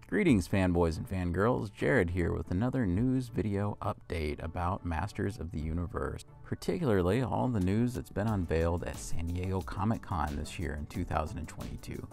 Greetings, fanboys and fangirls. Jared here with another news video update about Masters of the Universe, particularly all the news that's been unveiled at San Diego Comic-Con this year in 2022.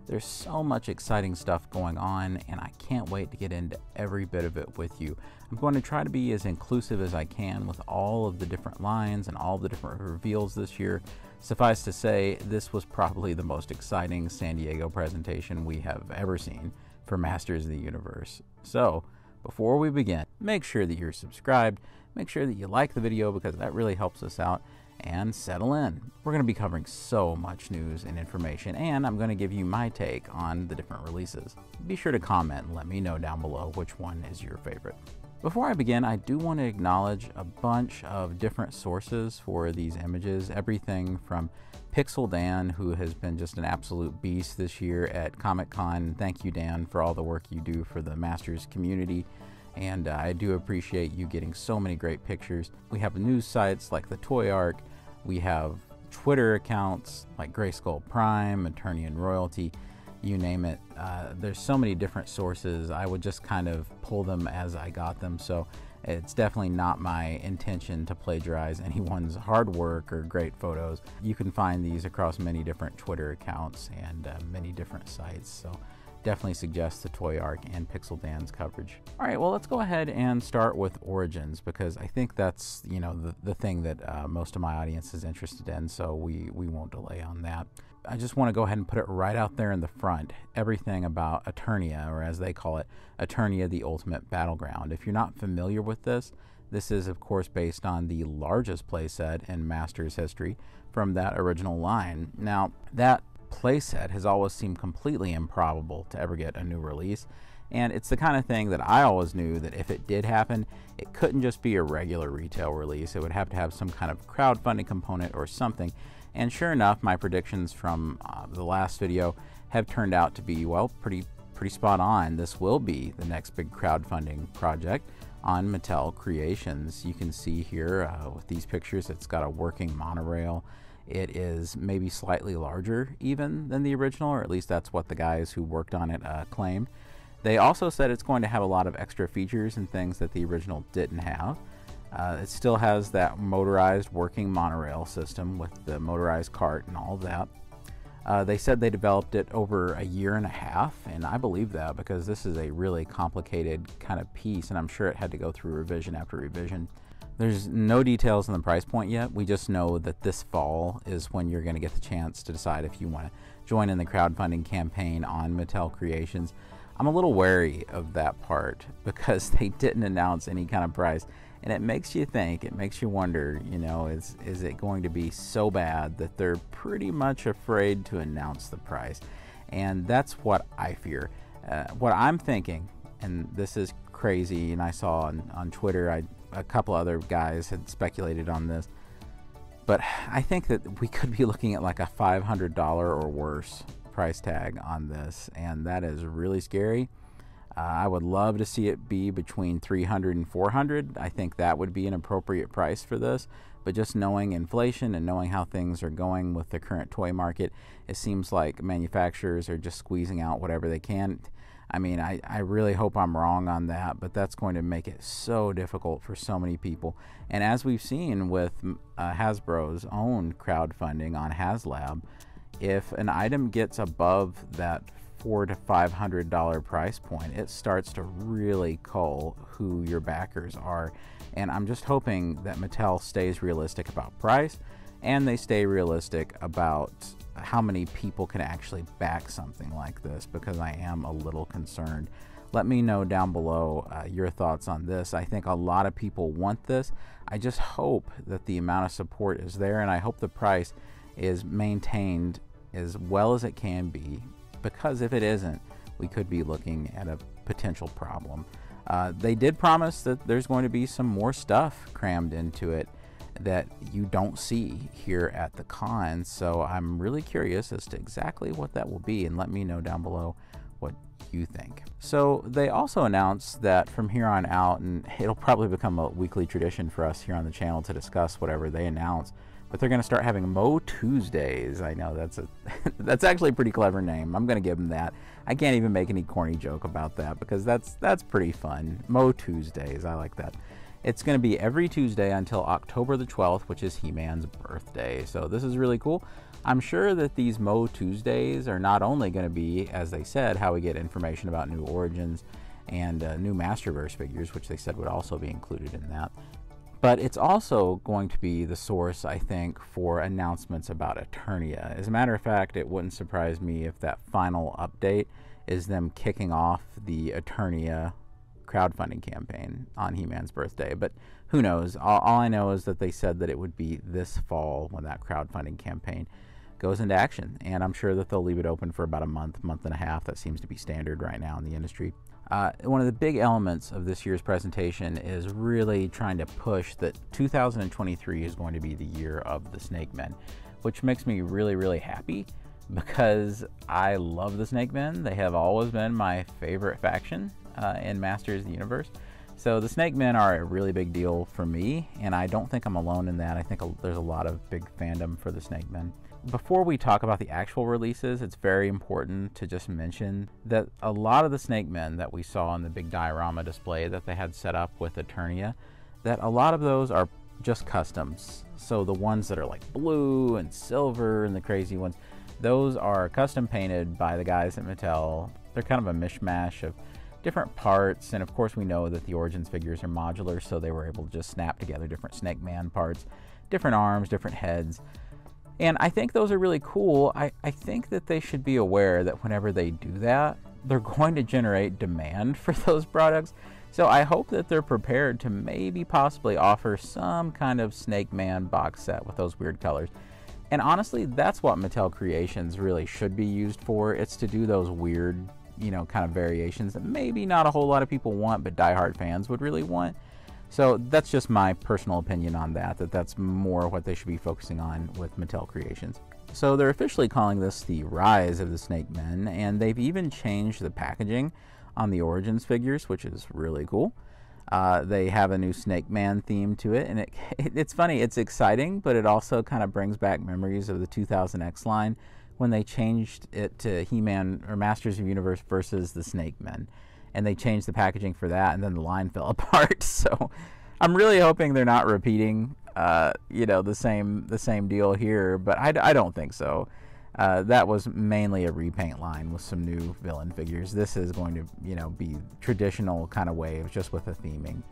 There's so much exciting stuff going on, and I can't wait to get into every bit of it with you. I'm going to try to be as inclusive as I can with all of the different lines and all the different reveals this year. Suffice to say, this was probably the most exciting San Diego presentation we have ever seen for Masters of the Universe. So, before we begin, make sure that you're subscribed, make sure that you like the video because that really helps us out, and settle in. We're going to be covering so much news and information, and I'm going to give you my take on the different releases. Be sure to comment and let me know down below which one is your favorite. Before I begin, I do want to acknowledge a bunch of different sources for these images, everything from Pixel Dan, who has been just an absolute beast this year at Comic-Con. Thank you, Dan, for all the work you do for the Masters community, and I do appreciate you getting so many great pictures. We have news sites like the Toy Arc, we have Twitter accounts like Grayskull Prime, Eternian Royalty, you name it. There's so many different sources. I would just kind of pull them as I got them, so it's definitely not my intention to plagiarize anyone's hard work or great photos. You can find these across many different Twitter accounts and many different sites, so definitely suggest the Toy Arc and Pixel Dan's coverage. All right, well, let's go ahead and start with Origins, because I think that's, you know, the thing that most of my audience is interested in, so we won't delay on that. I just want to go ahead and put it right out there in the front, everything about Eternia, or as they call it, Eternia the Ultimate Battleground. If you're not familiar with this, this is of course based on the largest playset in Masters history from that original line. Now, that playset has always seemed completely improbable to ever get a new release, and it's the kind of thing that I always knew that if it did happen, it couldn't just be a regular retail release. It would have to have some kind of crowdfunding component or something. And sure enough, my predictions from the last video have turned out to be, well, pretty spot on. This will be the next big crowdfunding project on Mattel Creations. You can see here with these pictures, it's got a working monorail. It is maybe slightly larger even than the original, or at least that's what the guys who worked on it claimed. They also said it's going to have a lot of extra features and things that the original didn't have. It still has that motorized working monorail system with the motorized cart and all of that. They said they developed it over a year and a half, and I believe that because this is a really complicated kind of piece, and I'm sure it had to go through revision after revision. There's no details on the price point yet. We just know that this fall is when you're going to get the chance to decide if you want to join in the crowdfunding campaign on Mattel Creations. I'm a little wary of that part because they didn't announce any kind of price. And it makes you think, it makes you wonder, you know, is it going to be so bad that they're pretty much afraid to announce the price? And that's what I fear. What I'm thinking, and this is crazy, and I saw on Twitter, a couple other guys had speculated on this, but I think that we could be looking at like a $500 or worse price tag on this, and that is really scary. I would love to see it be between $300 and $400. I think that would be an appropriate price for this. But just knowing inflation and knowing how things are going with the current toy market, it seems like manufacturers are just squeezing out whatever they can. I mean, I really hope I'm wrong on that, but that's going to make it so difficult for so many people. And as we've seen with Hasbro's own crowdfunding on HasLab, if an item gets above that $400 to $500 price point, it starts to really cull who your backers are. And I'm just hoping that Mattel stays realistic about price, and they stay realistic about how many people can actually back something like this, because I am a little concerned. Let me know down below your thoughts on this. I think a lot of people want this. I just hope that the amount of support is there, and I hope the price is maintained as well as it can be, because if it isn't, we could be looking at a potential problem. They did promise that there's going to be some more stuff crammed into it that you don't see here at the con, so I'm really curious as to exactly what that will be, and let me know down below what you think. So they also announced that from here on out, and it'll probably become a weekly tradition for us here on the channel to discuss whatever they announce, but they're going to start having Mo Tuesdays. I know that's actually a pretty clever name. I'm going to give them that. I can't even make any corny joke about that because that's pretty fun. Mo Tuesdays, I like that. It's going to be every Tuesday until October the 12th, which is He-Man's birthday. So this is really cool. I'm sure that these Mo Tuesdays are not only going to be, as they said, how we get information about new origins and new Masterverse figures, which they said would also be included in that, but it's also going to be the source, I think, for announcements about Eternia. As a matter of fact, it wouldn't surprise me if that final update is them kicking off the Eternia crowdfunding campaign on He-Man's birthday. But who knows? All I know is that they said that it would be this fall when that crowdfunding campaign goes into action. And I'm sure that they'll leave it open for about a month and a half. That seems to be standard right now in the industry. One of the big elements of this year's presentation is really trying to push that 2023 is going to be the year of the Snake Men, which makes me really, really happy because I love the Snake Men. They have always been my favorite faction in Masters of the Universe. So the Snake Men are a really big deal for me, and I don't think I'm alone in that. I think there's a lot of big fandom for the Snake Men. Before we talk about the actual releases, it's very important to just mention that a lot of the Snake Men that we saw in the big diorama display that they had set up with Eternia, that a lot of those are just customs. So the ones that are like blue and silver and the crazy ones, those are custom painted by the guys at Mattel. They're kind of a mishmash of different parts, and of course we know that the Origins figures are modular, so they were able to just snap together different Snake Man parts, different arms, different heads. And I think those are really cool. I think that they should be aware that whenever they do that, they're going to generate demand for those products. So I hope that they're prepared to maybe possibly offer some kind of Snake Man box set with those weird colors. And honestly, that's what Mattel Creations really should be used for. It's to do those weird, kind of variations that maybe not a whole lot of people want, but diehard fans would really want. So that's just my personal opinion on that's more what they should be focusing on with Mattel Creations. So they're officially calling this the Rise of the Snake Men, and they've even changed the packaging on the Origins figures, which is really cool. They have a new Snake Man theme to it, and it's funny, it's exciting, but it also kind of brings back memories of the 2000X line when they changed it to He-Man or Masters of the Universe versus the Snake Men. And they changed the packaging for that, and then the line fell apart. So I'm really hoping they're not repeating, the same deal here, but I don't think so. That was mainly a repaint line with some new villain figures. This is going to, be traditional kind of waves, just with a theming.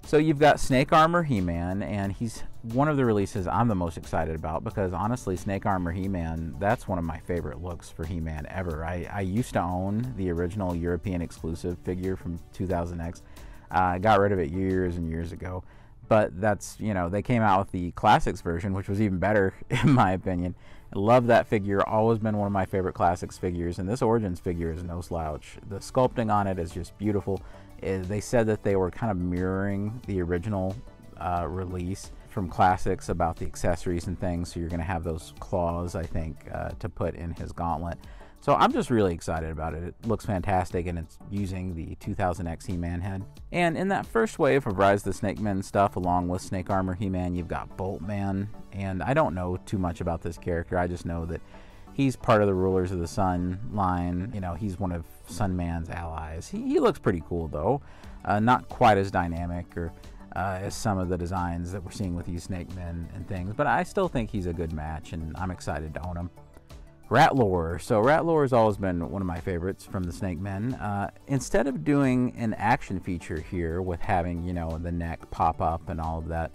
So you've got Snake Armor He-Man, and he's one of the releases I'm the most excited about because honestly, Snake Armor He-Man, that's one of my favorite looks for He-Man ever. I used to own the original European exclusive figure from 2000X. I got rid of it years and years ago, but that's, they came out with the Classics version, which was even better in my opinion. I love that figure, always been one of my favorite Classics figures, and this Origins figure is no slouch. The sculpting on it is just beautiful. They said that they were kind of mirroring the original release from Classics about the accessories and things, so you're going to have those claws, I think, to put in his gauntlet. So I'm just really excited about it. It looks fantastic, and it's using the 2000X He-Man head. And in that first wave of Rise of the Snake Men stuff, along with Snake Armor He-Man, you've got Boltman, and I don't know too much about this character. I just know that he's part of the Rulers of the Sun line. He's one of Sunman's allies. He looks pretty cool, though. Not quite as dynamic or as some of the designs that we're seeing with these Snake Men and things, but I still think he's a good match, and I'm excited to own him. Ratlore. So Ratlore has always been one of my favorites from the Snake Men. Instead of doing an action feature here with having, the neck pop up and all of that,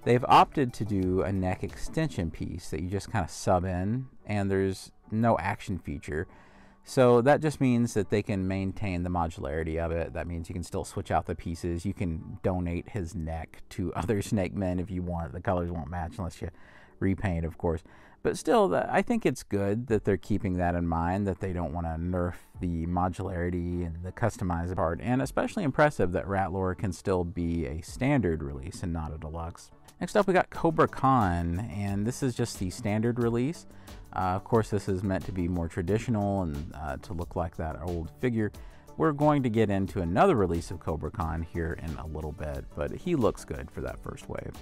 they've opted to do a neck extension piece that you just kind of sub in, and there's no action feature. So that just means that they can maintain the modularity of it. That means you can still switch out the pieces. You can donate his neck to other Snake Men if you want. The colors won't match unless you repaint, of course. But still, I think it's good that they're keeping that in mind, that they don't want to nerf the modularity and the customized part, and especially impressive that Ratlore can still be a standard release and not a deluxe. Next up, we got Cobra Khan, and this is just the standard release. Of course, this is meant to be more traditional and to look like that old figure. We're going to get into another release of Cobra Khan here in a little bit, but he looks good for that first wave.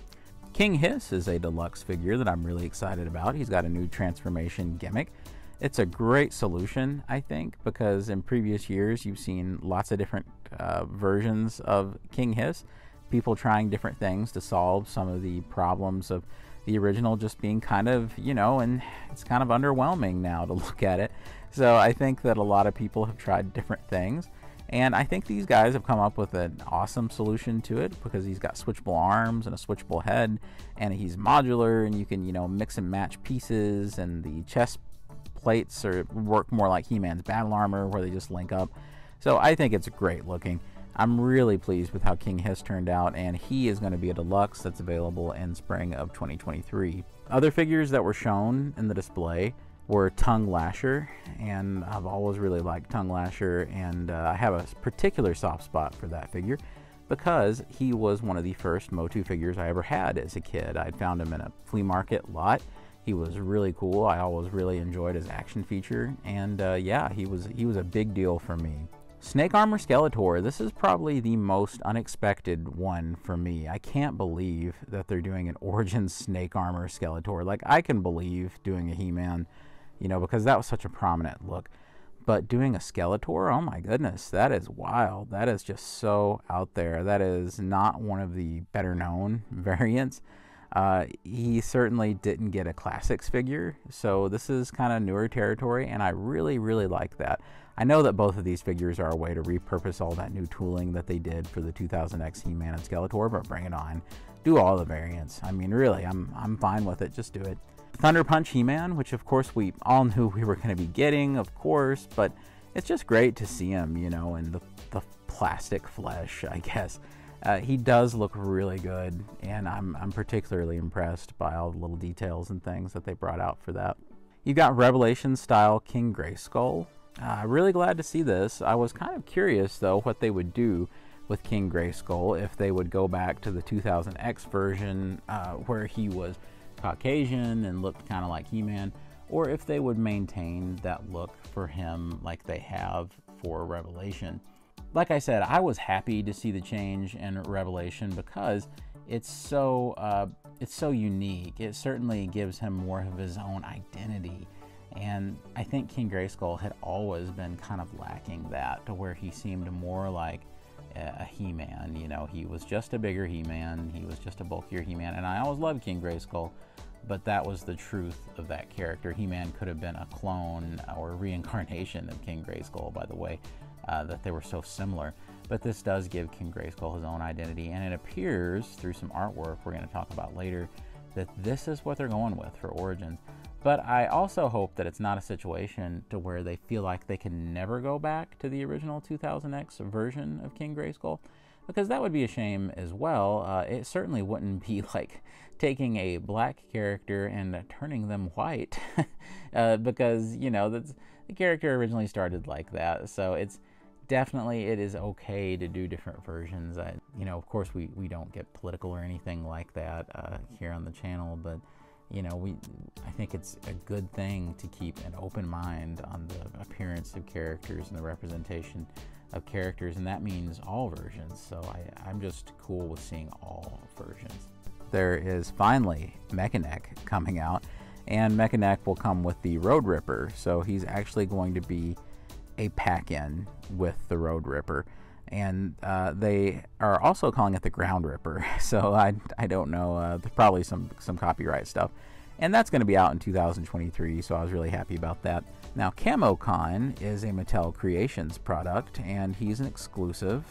King Hiss is a deluxe figure that I'm really excited about. He's got a new transformation gimmick. It's a great solution, I think, because in previous years you've seen lots of different versions of King Hiss, people trying different things to solve some of the problems of the original just being kind of, and it's kind of underwhelming now to look at it. So I think that a lot of people have tried different things, and I think these guys have come up with an awesome solution to it, because he's got switchable arms and a switchable head, and he's modular, and you can, mix and match pieces, and the chest plates work more like He-Man's battle armor, where they just link up. So I think it's great looking. I'm really pleased with how King Hiss turned out, and he is going to be a deluxe that's available in spring of 2023. Other figures that were shown in the display were Tongue Lasher, and I've always really liked Tongue Lasher, and I have a particular soft spot for that figure because he was one of the first Motu figures I ever had as a kid. I'd found him in a flea market lot. He was really cool. I always really enjoyed his action feature, and yeah, he was a big deal for me. Snake Armor Skeletor, this is probably the most unexpected one for me. I can't believe that they're doing an Origins Snake Armor Skeletor. Like, I can believe doing a He-Man, because that was such a prominent look. But doing a Skeletor, oh my goodness, that is wild. That is just so out there. That is not one of the better known variants. He certainly didn't get a Classics figure, so this is kind of newer territory, and I really, really like that. I know that both of these figures are a way to repurpose all that new tooling that they did for the 2000X He-Man and Skeletor, but bring it on. Do all the variants. I mean, really, I'm fine with it. Just do it. Thunder Punch He-Man, which of course we all knew we were going to be getting, of course, but it's just great to see him, in the plastic flesh, I guess. He does look really good, and I'm particularly impressed by all the little details and things that they brought out for that. You've got Revelation style King Grayskull. Really glad to see this. I was kind of curious though what they would do with King Grayskull, if they would go back to the 2000X version where he was Caucasian and looked kind of like He-Man, or if they would maintain that look for him like they have for Revelation. Like I said, I was happy to see the change in Revelation because it's so unique. It certainly gives him more of his own identity, and I think King Grayskull had always been kind of lacking that, to where he seemed more like a He-Man. He was just a bigger He-Man, he was just a bulkier He-Man, and I always loved King Grayskull, but that was the truth of that character. He-Man could have been a clone or a reincarnation of King Grayskull, by the way, that they were so similar. But this does give King Grayskull his own identity, and it appears through some artwork we're going to talk about later that this is what they're going with for Origins. But I also hope that it's not a situation to where they feel like they can never go back to the original 2000X version of King Grayskull, because that would be a shame as well. It certainly wouldn't be like taking a black character and turning them white, because, that's, the character originally started like that. So it's definitely, it is okay to do different versions. Of course, we don't get political or anything like that here on the channel, but I think it's a good thing to keep an open mind on the appearance of characters and the representation of characters, and that means all versions. So I'm just cool with seeing all versions. There is finally Mekaneck coming out, and Mekaneck will come with the Road Ripper, so he's actually going to be a pack-in with the Road Ripper, and they are also calling it the Ground Ripper, so I don't know, there's probably some copyright stuff, and that's going to be out in 2023, so I was really happy about that. Now, CamoCon is a Mattel Creations product, and he's an exclusive.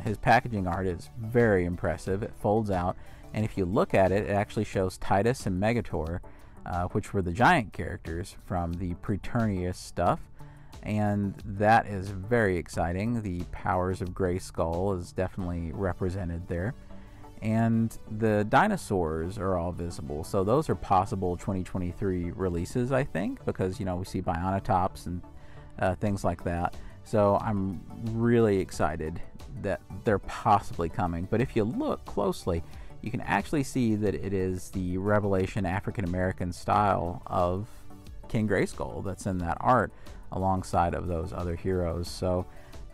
His packaging art is very impressive. It folds out, and if you look at it, it actually shows Titus and Megator, which were the giant characters from the Preternius stuff, and that is very exciting. The powers of Grayskull is definitely represented there, and the dinosaurs are all visible, so those are possible 2023 releases, I think, because we see Bionatops and things like that. So I'm really excited that they're possibly coming. But if you look closely, you can actually see that it is the Revelation African American style of King Grayskull that's in that art, alongside of those other heroes. So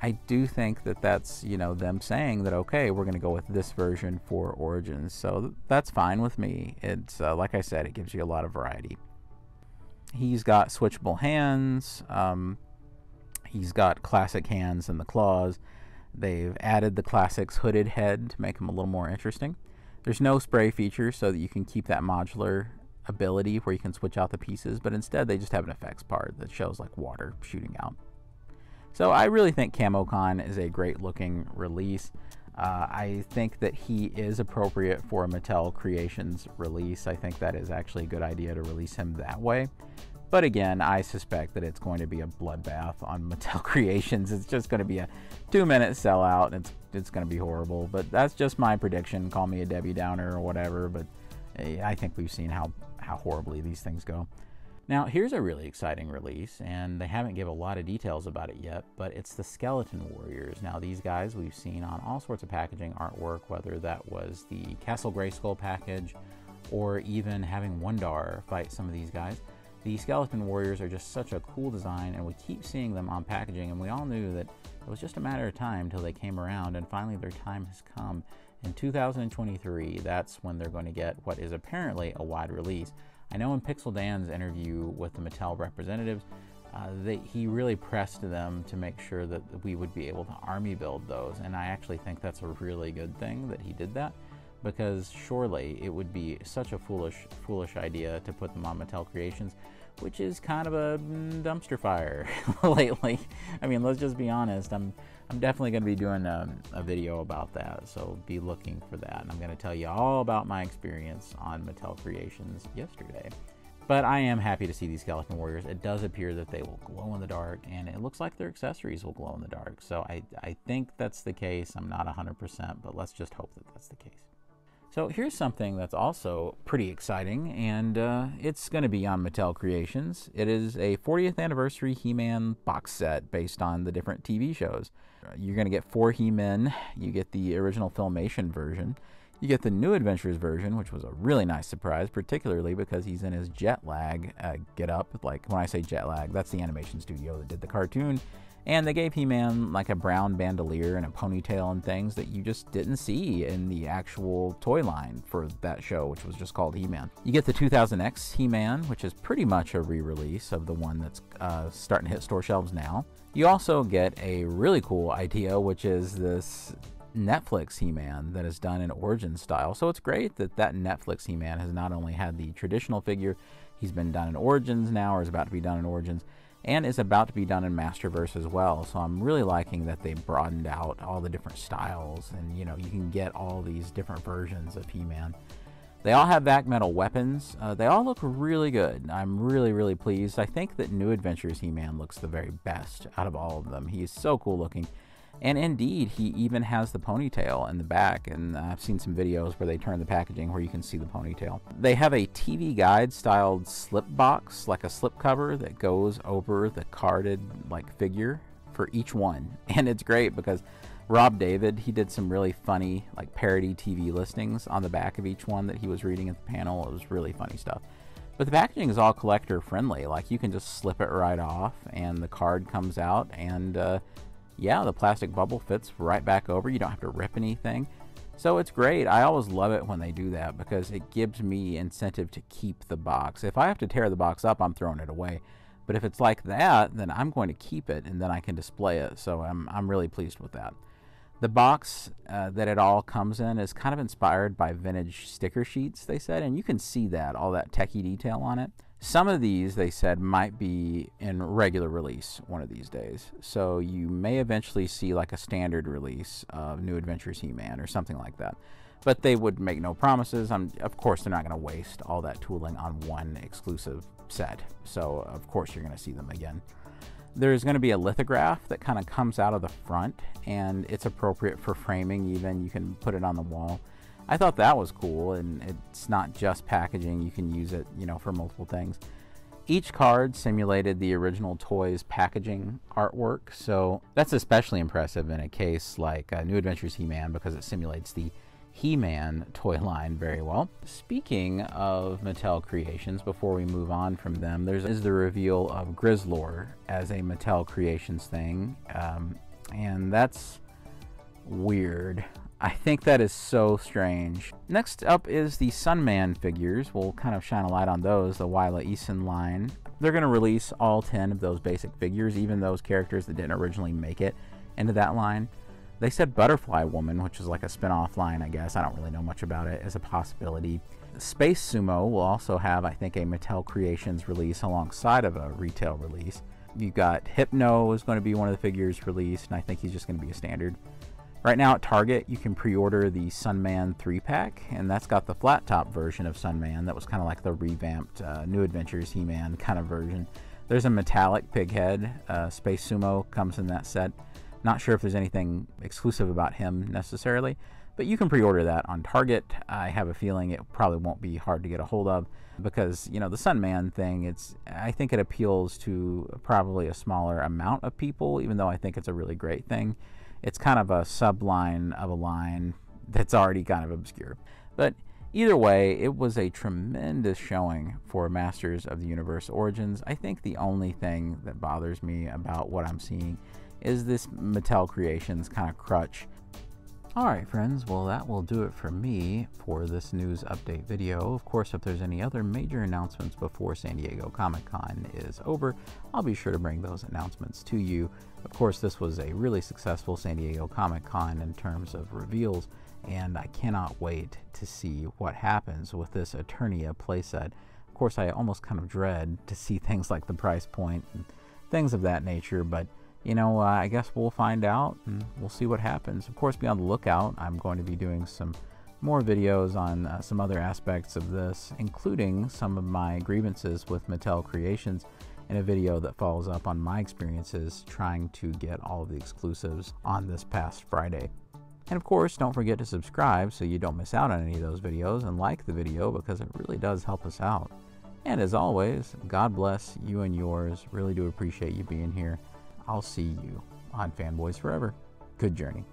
I do think that that's, you know, them saying that, okay, we're going to go with this version for Origins. So that's fine with me. It's like I said, it gives you a lot of variety. He's got switchable hands. He's got classic hands and the claws. They've added the classic's hooded head to make him a little more interesting. There's no spray feature so that you can keep that modular ability where you can switch out the pieces, but instead they just have an effects part that shows like water shooting out. So I really think CamoCon is a great looking release. I think that he is appropriate for a Mattel Creations release. I think that is actually a good idea to release him that way. But again, I suspect that it's going to be a bloodbath on Mattel Creations. It's just going to be a 2-minute sellout, and it's going to be horrible. But that's just my prediction. Call me a Debbie Downer or whatever, but I think we've seen how horribly these things go. Now, here's a really exciting release, and they haven't given a lot of details about it yet, but it's the Skeleton Warriors. Now, these guys we've seen on all sorts of packaging artwork, whether that was the Castle Grayskull package or even having Wondar fight some of these guys. The Skeleton Warriors are just such a cool design, and we keep seeing them on packaging, and we all knew that it was just a matter of time till they came around, and finally their time has come. In 2023, that's when they're going to get what is apparently a wide release. I know in Pixel Dan's interview with the Mattel representatives, he really pressed them to make sure that we would be able to army build those, and I actually think that's a really good thing that he did that, because surely it would be such a foolish idea to put them on Mattel Creations, which is kind of a dumpster fire lately. I mean, let's just be honest. I'm definitely going to be doing a video about that, so be looking for that. And I'm going to tell you all about my experience on Mattel Creations yesterday. But I am happy to see these Skeleton Warriors. It does appear that they will glow in the dark, and it looks like their accessories will glow in the dark. So I think that's the case. I'm not 100%, but let's just hope that that's the case. So here's something that's also pretty exciting, and it's going to be on Mattel Creations. It is a 40th anniversary He-Man box set based on the different TV shows. You're going to get 4 He-Men. You get the original Filmation version. You get the New Adventures version, which was a really nice surprise, particularly because he's in his jet lag get-up. Like, when I say jet lag, that's the animation studio that did the cartoon. And they gave He-Man like a brown bandolier and a ponytail and things that you just didn't see in the actual toy line for that show, which was just called He-Man. You get the 2000X He-Man, which is pretty much a re-release of the one that's starting to hit store shelves now. You also get a really cool idea, which is this Netflix He-Man that is done in Origins style. So it's great that Netflix He-Man has not only had the traditional figure, he's been done in Origins now, or is about to be done in Origins, and is about to be done in Masterverse as well. So I'm really liking that they broadened out all the different styles, and you know, you can get all these different versions of He-Man. They all have vac metal weapons. They all look really good. I'm really pleased. I think that New Adventures He-Man looks the very best out of all of them. He is so cool looking. And indeed, he even has the ponytail in the back, and I've seen some videos where they turn the packaging where you can see the ponytail. They have a TV guide styled slip box, like a slip cover that goes over the carded like figure for each one. And it's great because Rob David, he did some really funny like parody TV listings on the back of each one that he was reading at the panel. It was really funny stuff. But the packaging is all collector friendly. Like, you can just slip it right off and the card comes out, and yeah, the plastic bubble fits right back over. You don't have to rip anything. So it's great. I always love it when they do that because it gives me incentive to keep the box. If I have to tear the box up, I'm throwing it away. But if it's like that, then I'm going to keep it, and then I can display it. So I'm really pleased with that. The box that it all comes in is kind of inspired by vintage sticker sheets, they said, and you can see that, all that techie detail on it. Some of these, they said, might be in regular release one of these days. So you may eventually see like a standard release of New Adventures He-Man or something like that. But they would make no promises. Of course, they're not going to waste all that tooling on one exclusive set. So, of course, you're going to see them again. There's going to be a lithograph that kind of comes out of the front, and it's appropriate for framing even. You can put it on the wall. I thought that was cool, and it's not just packaging. You can use it, you know, for multiple things. Each card simulated the original toy's packaging artwork, so that's especially impressive in a case like New Adventures He-Man because it simulates the He-Man toy line very well. Speaking of Mattel Creations, before we move on from them, there is the reveal of Grizzlor as a Mattel Creations thing. And that's weird. I think that is so strange. Next up is the Sunman figures. We'll kind of shine a light on those, the Willa Eason line. They're going to release all 10 of those basic figures, even those characters that didn't originally make it into that line. They said Butterfly Woman, which is like a spin-off line, I guess. I don't really know much about it, as a possibility. Space Sumo will also have, I think, a Mattel Creations release alongside of a retail release. You've got Hypno is going to be one of the figures released, and I think he's just going to be a standard. Right now at Target, you can pre-order the Sunman 3-pack, and that's got the flat-top version of Sunman. That was kind of like the revamped New Adventures He-Man kind of version. There's a metallic pig head. Space Sumo comes in that set. Not sure if there's anything exclusive about him necessarily, but you can pre-order that on Target. I have a feeling it probably won't be hard to get a hold of because, you know, the Sunman thing, I think it appeals to probably a smaller amount of people, even though I think it's a really great thing. It's kind of a subline of a line that's already kind of obscure. But either way, it was a tremendous showing for Masters of the Universe Origins. I think the only thing that bothers me about what I'm seeing is this Mattel Creations kind of crutch. Alright friends, well that will do it for me for this news update video. Of course, if there's any other major announcements before San Diego Comic-Con is over, I'll be sure to bring those announcements to you. Of course, this was a really successful San Diego Comic-Con in terms of reveals, and I cannot wait to see what happens with this Eternia playset. Of course, I almost kind of dread to see things like the price point and things of that nature, but you know, I guess we'll find out and we'll see what happens. Of course, be on the lookout. I'm going to be doing some more videos on some other aspects of this, including some of my grievances with Mattel Creations in a video that follows up on my experiences trying to get all of the exclusives on this past Friday. And of course, don't forget to subscribe so you don't miss out on any of those videos, and like the video because it really does help us out. And as always, God bless you and yours. Really do appreciate you being here. I'll see you on Fanboys Forever. Good journey.